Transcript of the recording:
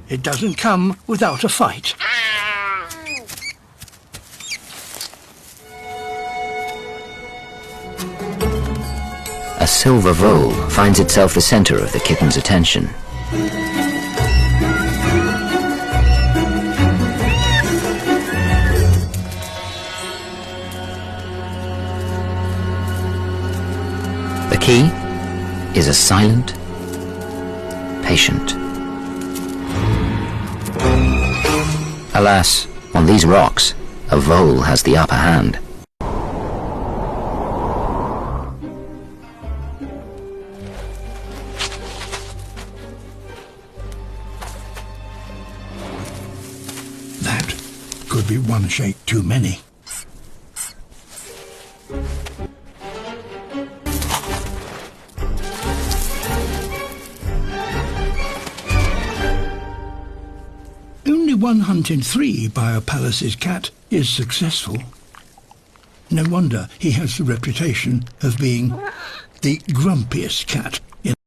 It doesn't come without a fight. A silver vole finds itself the center of the kitten's attention. The key is a silent, patient. Alas, on these rocks, a vole has the upper hand. That could be one shake too many. Only one hunt in 3 by a Pallas cat is successful. No wonder he has the reputation of being the grumpiest cat